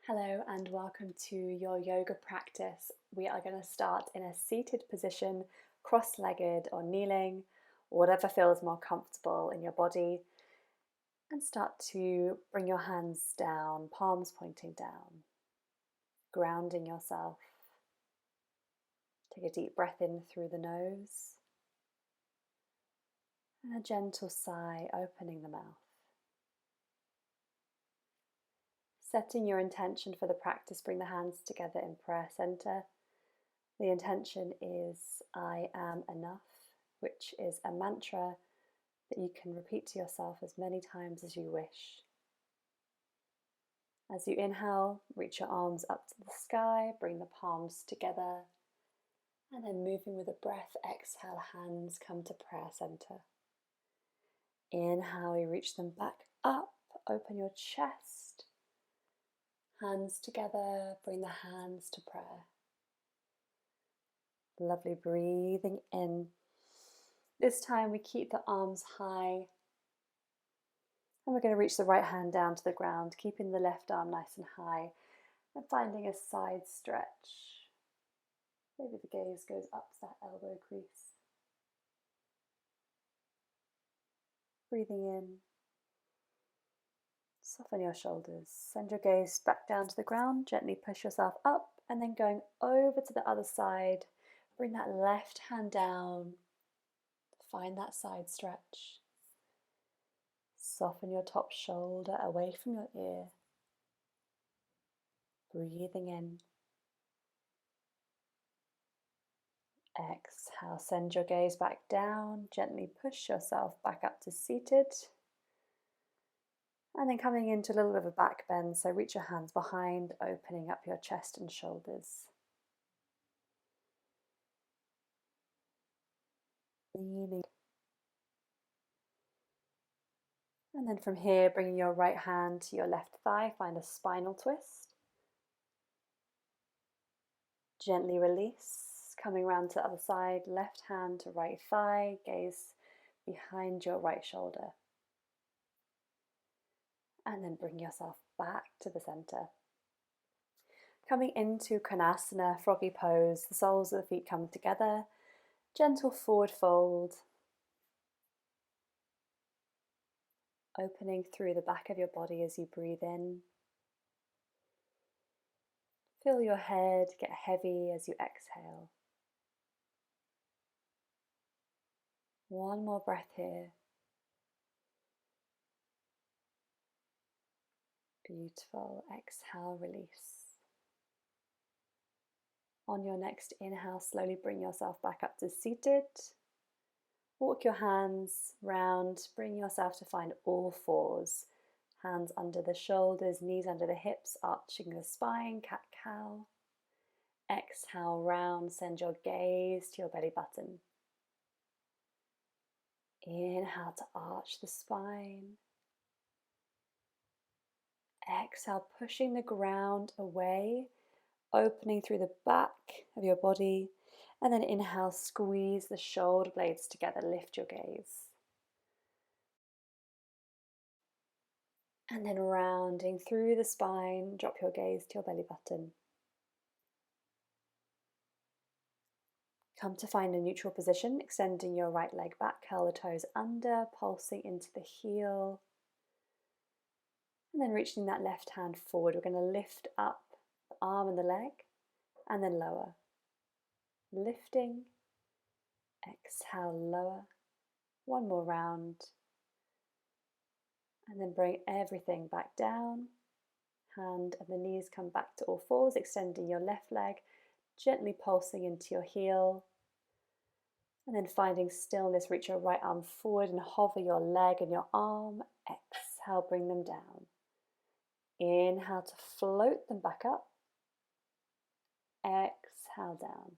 Hello and welcome to your yoga practice. We are going to start in a seated position, cross-legged or kneeling, whatever feels more comfortable in your body. And start to bring your hands down, palms pointing down, grounding yourself. Take a deep breath in through the nose and a gentle sigh, opening the mouth. Setting your intention for the practice, bring the hands together in prayer center. The intention is I am enough, which is a mantra that you can repeat to yourself as many times as you wish. As you inhale, reach your arms up to the sky, bring the palms together, and then moving with the breath, exhale, hands come to prayer center. Inhale, you reach them back up, open your chest, hands together, bring the hands to prayer. Lovely, breathing in. This time we keep the arms high, and we're going to reach the right hand down to the ground, keeping the left arm nice and high, and finding a side stretch. Maybe the gaze goes up to that elbow crease. Breathing in. Soften your shoulders. Send your gaze back down to the ground. Gently push yourself up, and then going over to the other side. Bring that left hand down. Find that side stretch. Soften your top shoulder away from your ear. Breathing in. Exhale, send your gaze back down. Gently push yourself back up to seated. And then coming into a little bit of a back bend, so reach your hands behind, opening up your chest and shoulders. Leaning. And then from here, bringing your right hand to your left thigh, find a spinal twist. Gently release, coming around to the other side, left hand to right thigh, gaze behind your right shoulder. And then bring yourself back to the center. Coming into Konasana, froggy pose, the soles of the feet come together, gentle forward fold, opening through the back of your body as you breathe in. Feel your head get heavy as you exhale. One more breath here. Beautiful. Exhale, release. On your next inhale, slowly bring yourself back up to seated. Walk your hands round, bring yourself to find all fours. Hands under the shoulders, knees under the hips, arching the spine, cat-cow. Exhale, round, send your gaze to your belly button. Inhale to arch the spine. Exhale, pushing the ground away, opening through the back of your body. And then inhale, squeeze the shoulder blades together, lift your gaze. And then rounding through the spine, drop your gaze to your belly button. Come to find a neutral position, extending your right leg back, curl the toes under, pulsing into the heel. And then reaching that left hand forward, we're going to lift up the arm and the leg, and then lower. Lifting, exhale, lower. One more round. And then bring everything back down. Hand and the knees come back to all fours, extending your left leg, gently pulsing into your heel. And then finding stillness, reach your right arm forward and hover your leg and your arm. Exhale, bring them down. Inhale to float them back up. Exhale down.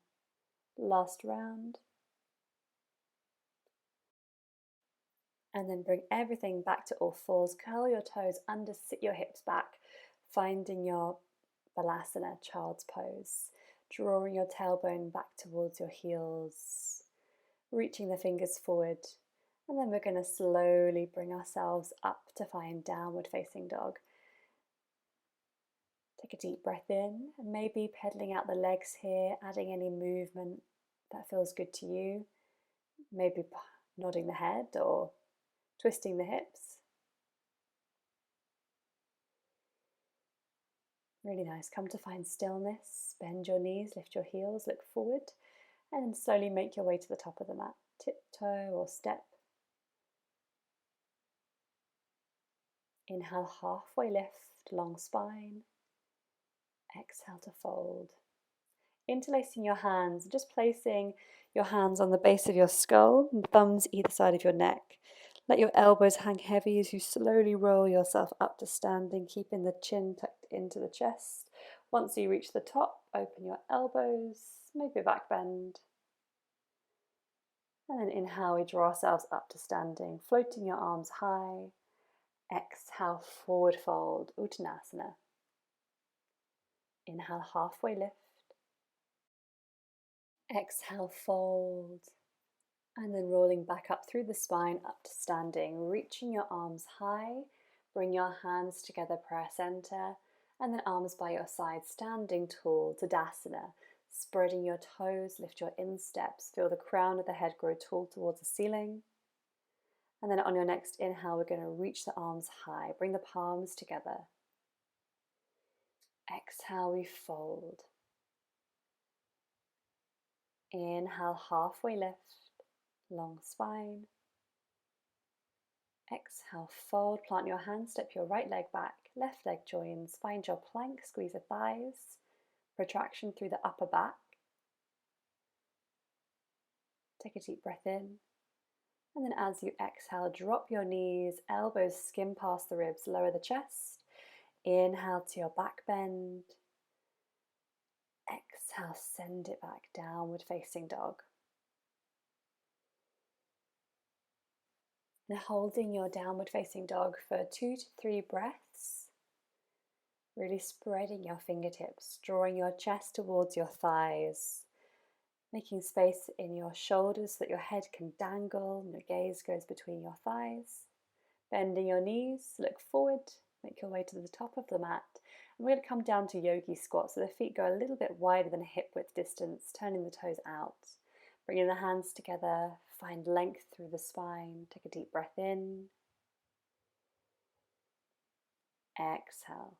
Last round. And then bring everything back to all fours. Curl your toes under, sit your hips back, finding your Balasana, child's pose. Drawing your tailbone back towards your heels. Reaching the fingers forward. And then we're going to slowly bring ourselves up to find downward facing dog. Take a deep breath in, and maybe pedaling out the legs here, adding any movement that feels good to you. Maybe nodding the head or twisting the hips. Really nice. Come to find stillness. Bend your knees, lift your heels, look forward, and then slowly make your way to the top of the mat. Tiptoe or step. Inhale, halfway lift, long spine. Exhale to fold. Interlacing your hands, just placing your hands on the base of your skull and thumbs either side of your neck. Let your elbows hang heavy as you slowly roll yourself up to standing, keeping the chin tucked into the chest. Once you reach the top, open your elbows, maybe a back bend. And then inhale, we draw ourselves up to standing, floating your arms high. Exhale, forward fold, Uttanasana. Inhale, halfway lift. Exhale, fold. And then rolling back up through the spine, up to standing, reaching your arms high. Bring your hands together, prayer center, and then arms by your side, standing tall, Tadasana. Spreading your toes, lift your insteps, feel the crown of the head grow tall towards the ceiling. And then on your next inhale, we're going to reach the arms high, bring the palms together. Exhale, we fold. Inhale, halfway lift, long spine. Exhale, fold, plant your hands, step your right leg back, left leg joins, find your plank, squeeze the thighs, protraction through the upper back. Take a deep breath in, and then as you exhale, drop your knees, elbows skim past the ribs, lower the chest. Inhale to your back bend. Exhale, send it back, downward facing dog. Now holding your downward facing dog for 2 to 3 breaths. Really spreading your fingertips, drawing your chest towards your thighs. Making space in your shoulders so that your head can dangle and your gaze goes between your thighs. Bending your knees, look forward, make your way to the top of the mat. And we're going to come down to yogi squat, so the feet go a little bit wider than hip width distance, turning the toes out. Bringing the hands together, find length through the spine. Take a deep breath in. Exhale.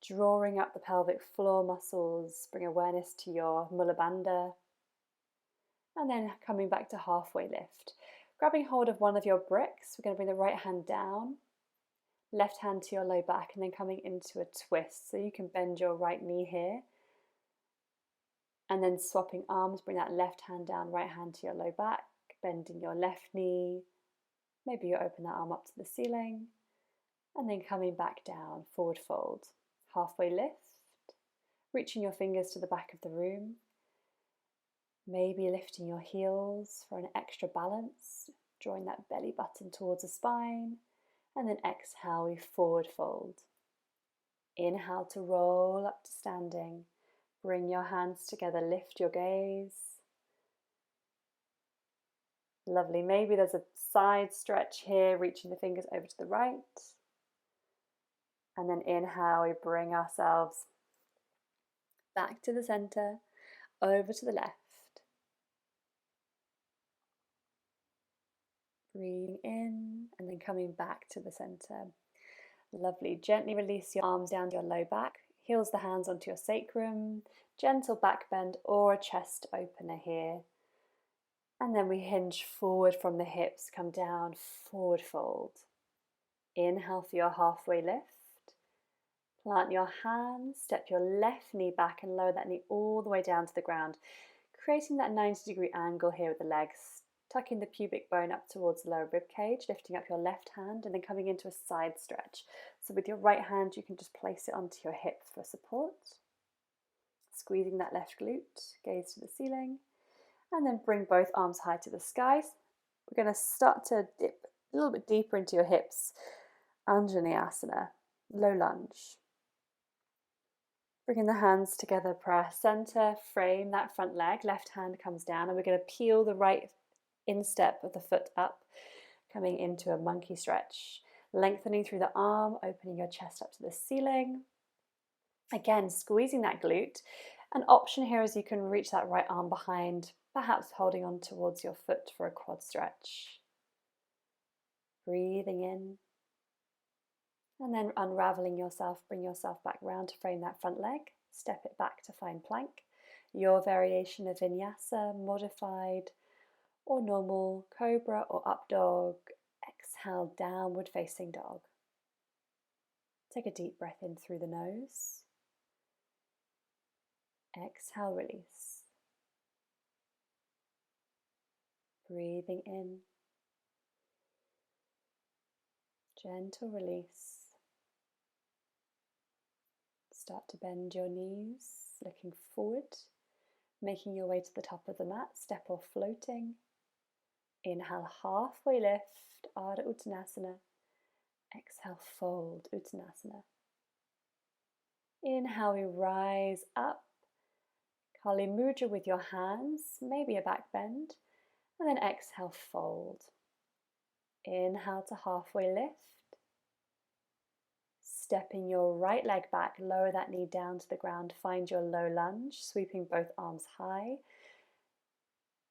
Drawing up the pelvic floor muscles, bring awareness to your Mula Bandha. And then coming back to halfway lift. Grabbing hold of one of your bricks, we're going to bring the right hand down, left hand to your low back, and then coming into a twist. So you can bend your right knee here. And then swapping arms, bring that left hand down, right hand to your low back, bending your left knee. Maybe you open that arm up to the ceiling. And then coming back down, forward fold. Halfway lift, reaching your fingers to the back of the room. Maybe lifting your heels for an extra balance, drawing that belly button towards the spine. And then exhale, we forward fold. Inhale to roll up to standing. Bring your hands together, lift your gaze. Lovely. Maybe there's a side stretch here, reaching the fingers over to the right. And then inhale, we bring ourselves back to the center, over to the left. Breathing in and then coming back to the center. Lovely. Gently release your arms down to your low back. Heels the hands onto your sacrum. Gentle back bend or a chest opener here. And then we hinge forward from the hips, come down, forward fold. Inhale for your halfway lift. Plant your hands, step your left knee back and lower that knee all the way down to the ground, creating that 90-degree angle here with the legs, tucking the pubic bone up towards the lower rib cage, lifting up your left hand and then coming into a side stretch. So with your right hand, you can just place it onto your hip for support. Squeezing that left glute, gaze to the ceiling, and then bring both arms high to the skies. We're going to start to dip a little bit deeper into your hips, Anjaneyasana, low lunge. Bringing the hands together, press center, frame that front leg, left hand comes down, and we're going to peel the right instep of the foot up, coming into a monkey stretch. Lengthening through the arm, opening your chest up to the ceiling. Again, squeezing that glute. An option here is you can reach that right arm behind, perhaps holding on towards your foot for a quad stretch. Breathing in. And then unraveling yourself, bring yourself back round to frame that front leg. Step it back to find plank. Your variation of vinyasa, modified or normal, cobra or up dog. Exhale, downward facing dog. Take a deep breath in through the nose. Exhale, release. Breathing in. Gentle release. Start to bend your knees, looking forward, making your way to the top of the mat, step or floating. Inhale, halfway lift, Ardha Uttanasana. Exhale, fold, Uttanasana. Inhale, we rise up, Kali Mudra with your hands, maybe a back bend, and then exhale, fold. Inhale to halfway lift. Stepping your right leg back, lower that knee down to the ground, find your low lunge, sweeping both arms high.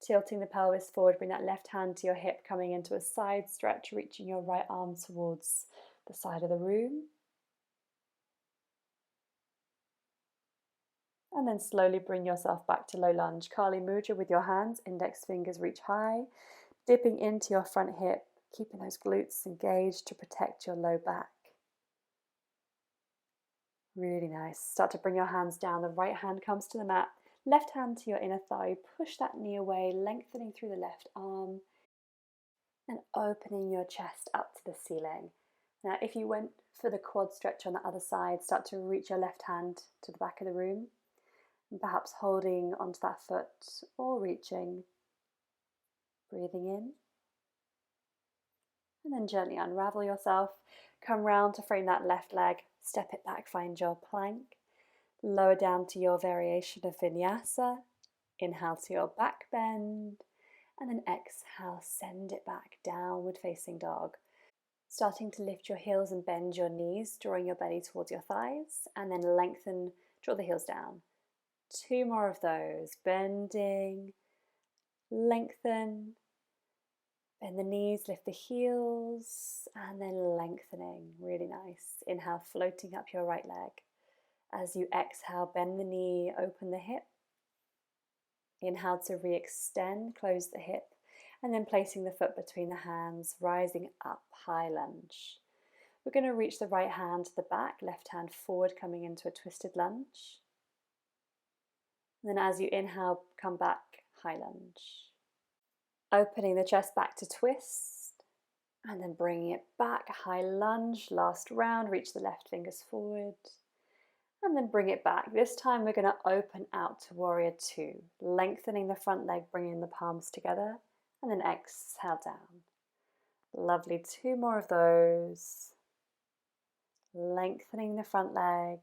Tilting the pelvis forward, bring that left hand to your hip, coming into a side stretch, reaching your right arm towards the side of the room. And then slowly bring yourself back to low lunge. Kali Mudra with your hands, index fingers reach high, dipping into your front hip, keeping those glutes engaged to protect your low back. Really nice. Start to bring your hands down. The right hand comes to the mat. Left hand to your inner thigh. Push that knee away, lengthening through the left arm and opening your chest up to the ceiling. Now, if you went for the quad stretch on the other side, start to reach your left hand to the back of the room and perhaps holding onto that foot or reaching. Breathing in. And then gently unravel yourself. Come round to frame that left leg. Step it back, find your plank. Lower down to your variation of vinyasa. Inhale to your back bend. And then exhale, send it back, downward facing dog. Starting to lift your heels and bend your knees, drawing your belly towards your thighs. And then lengthen, draw the heels down. 2 more of those. Bending, lengthen. Bend the knees, lift the heels, and then lengthening. Really nice. Inhale, floating up your right leg. As you exhale, bend the knee, open the hip. Inhale to re-extend, close the hip, and then placing the foot between the hands, rising up, high lunge. We're going to reach the right hand to the back, left hand forward, coming into a twisted lunge. And then as you inhale, come back, high lunge. Opening the chest back to twist, and then bringing it back, high lunge, last round, reach the left fingers forward, and then bring it back. This time we're going to open out to Warrior Two, lengthening the front leg, bringing the palms together, and then exhale down. Lovely, 2 more of those. Lengthening the front leg,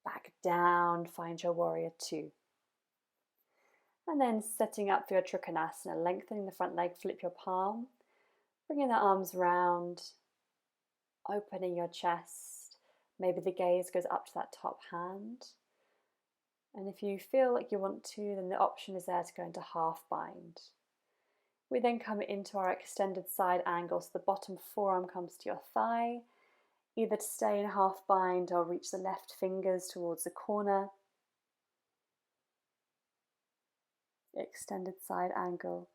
back down, find your Warrior Two. And then setting up for your Trikonasana, lengthening the front leg, flip your palm, bringing the arms round, opening your chest. Maybe the gaze goes up to that top hand. And if you feel like you want to, then the option is there to go into half bind. We then come into our extended side angle, so the bottom forearm comes to your thigh, either to stay in half bind or reach the left fingers towards the corner. Extended side angle.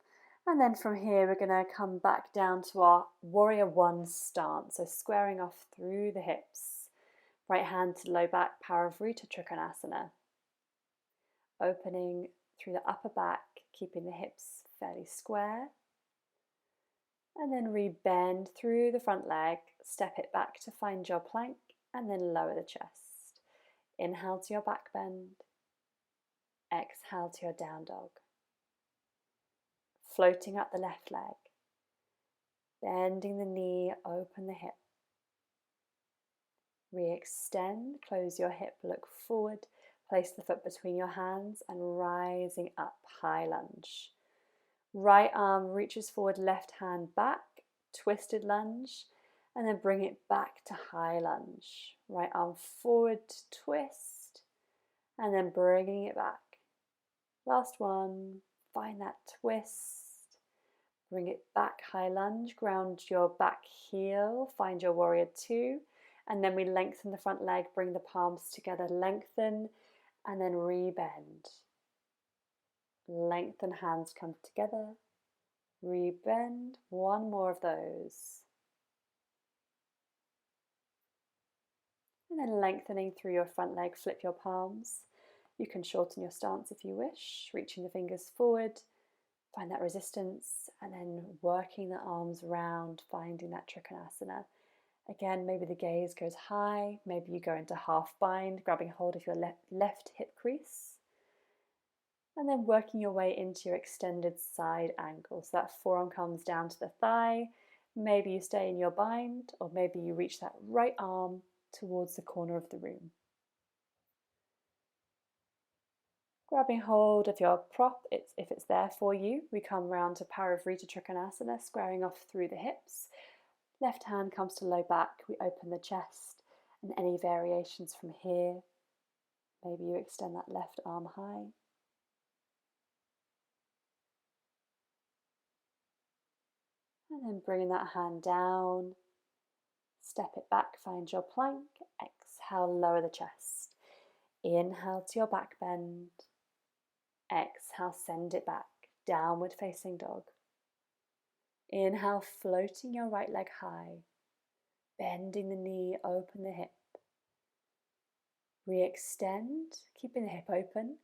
And then from here we're going to come back down to our Warrior One stance, so squaring off through the hips. Right hand to low back, Parivrtta Trikonasana. Opening through the upper back, keeping the hips fairly square. And then re-bend through the front leg, step it back to find your plank, and then lower the chest. Inhale to your back bend. Exhale to your down dog. Floating up the left leg. Bending the knee, open the hip. Re-extend, close your hip, look forward, place the foot between your hands and rising up, high lunge. Right arm reaches forward, left hand back, twisted lunge, And then bring it back to high lunge. Right arm forward, twist, and then bringing it back. Last one, find that twist. Bring it back, high lunge, ground your back heel, find your warrior two, and then we lengthen the front leg, bring the palms together, lengthen, and then rebend. Lengthen, hands come together, rebend, one more of those. And then lengthening through your front leg, flip your palms. You can shorten your stance if you wish, reaching the fingers forward, find that resistance, and then working the arms round, finding that Trikonasana. Again, maybe the gaze goes high, maybe you go into half bind, grabbing hold of your left hip crease, and then working your way into your extended side angle. So that forearm comes down to the thigh, maybe you stay in your bind, or maybe you reach that right arm towards the corner of the room. Grabbing hold of your prop, if it's there for you, we come round to Parivrita Trikonasana, squaring off through the hips. Left hand comes to low back, we open the chest, and any variations from here. Maybe you extend that left arm high. And then bringing that hand down, step it back, find your plank, exhale, lower the chest. Inhale to your back bend, exhale, send it back, downward facing dog. Inhale, floating your right leg high, bending the knee, open the hip. Re-extend, keeping the hip open,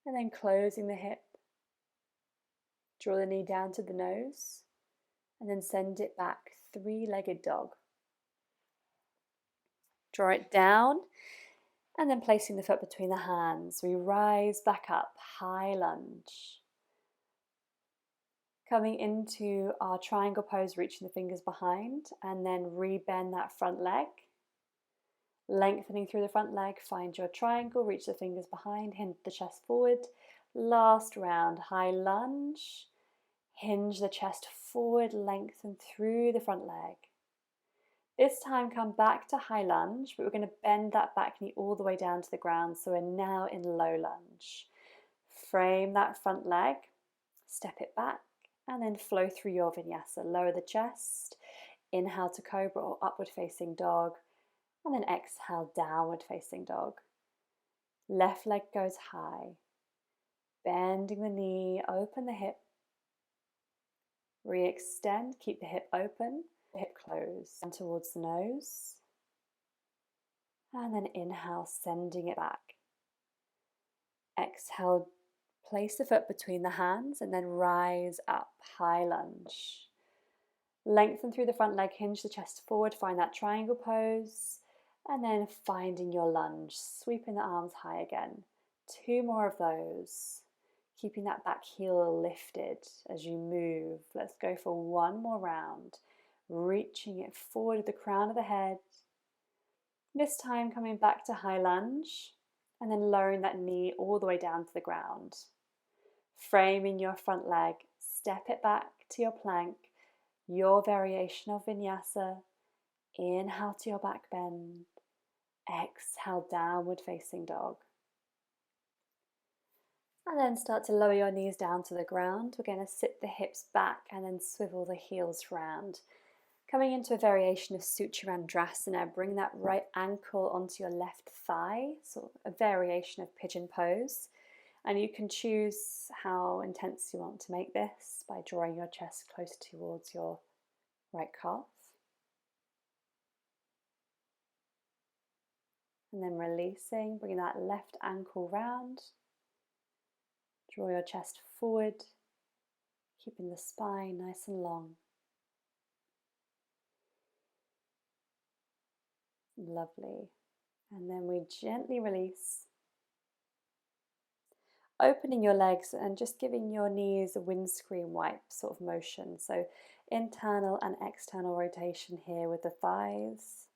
and then closing the hip. Draw the knee down to the nose, and then send it back, three-legged dog. Draw it down, and then placing the foot between the hands, we rise back up, high lunge. Coming into our triangle pose, reaching the fingers behind, and then rebend that front leg. Lengthening through the front leg, find your triangle, reach the fingers behind, hinge the chest forward. Last round, high lunge, hinge the chest forward, lengthen through the front leg. This time come back to high lunge, but we're going to bend that back knee all the way down to the ground, so we're now in low lunge. Frame that front leg, step it back, and then flow through your vinyasa. Lower the chest, inhale to cobra or upward facing dog, and then exhale, downward facing dog. Left leg goes high, bending the knee, open the hip, re-extend, keep the hip open, the hip close, and towards the nose, and then inhale, sending it back. Exhale, place the foot between the hands and then rise up, high lunge. Lengthen through the front leg, hinge the chest forward, find that triangle pose, and then finding your lunge, sweeping the arms high again. Two more of those, keeping that back heel lifted as you move. Let's go for one more round, reaching it forward to the crown of the head. This time coming back to high lunge, and then lowering that knee all the way down to the ground. Framing your front leg, step it back to your plank, your variation of vinyasa. Inhale to your back bend, exhale, downward facing dog. And then start to lower your knees down to the ground. We're going to sit the hips back and then swivel the heels round. Coming into a variation of Sucharandrasana, bring that right ankle onto your left thigh, so a variation of pigeon pose. And you can choose how intense you want to make this by drawing your chest close towards your right calf. And then releasing, bringing that left ankle round. Draw your chest forward, keeping the spine nice and long. Lovely. And then we gently release. Opening your legs and just giving your knees a windscreen wipe sort of motion. So internal and external rotation here with the thighs.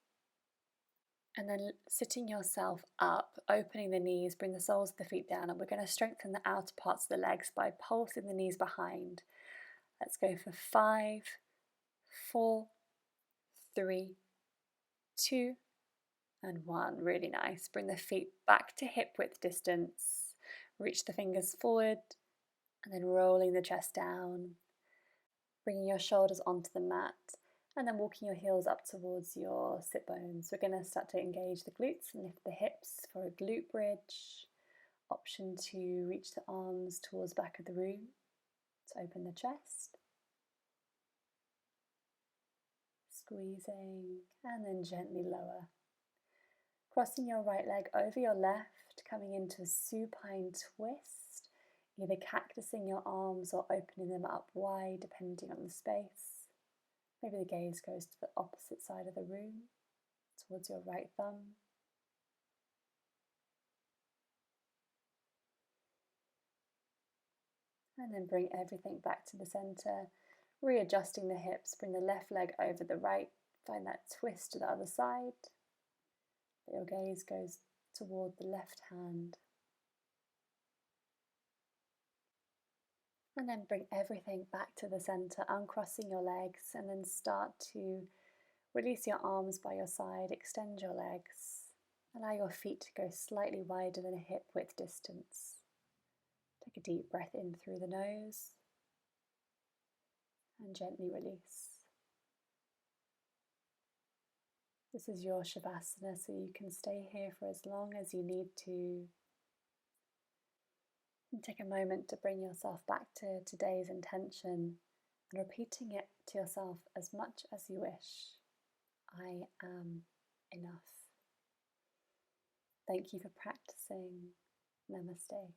And then sitting yourself up, opening the knees, bring the soles of the feet down, and we're going to strengthen the outer parts of the legs by pulsing the knees behind. Let's go for 5, 4, 3, 2, and 1. Really nice. Bring the feet back to hip width distance. Reach the fingers forward and then rolling the chest down. Bringing your shoulders onto the mat and then walking your heels up towards your sit bones. We're going to start to engage the glutes and lift the hips for a glute bridge. Option to reach the arms towards the back of the room to open the chest. Squeezing and then gently lower. Crossing your right leg over your left, coming into a supine twist, either cactusing your arms or opening them up wide depending on the space. Maybe the gaze goes to the opposite side of the room, towards your right thumb. And then bring everything back to the center, readjusting the hips, bring the left leg over the right, find that twist to the other side. Your gaze goes toward the left hand. And then bring everything back to the center, uncrossing your legs, and then start to release your arms by your side, extend your legs. Allow your feet to go slightly wider than a hip width distance. Take a deep breath in through the nose and gently release. This is your Shavasana, so you can stay here for as long as you need to. And take a moment to bring yourself back to today's intention and repeating it to yourself as much as you wish. I am enough. Thank you for practicing. Namaste.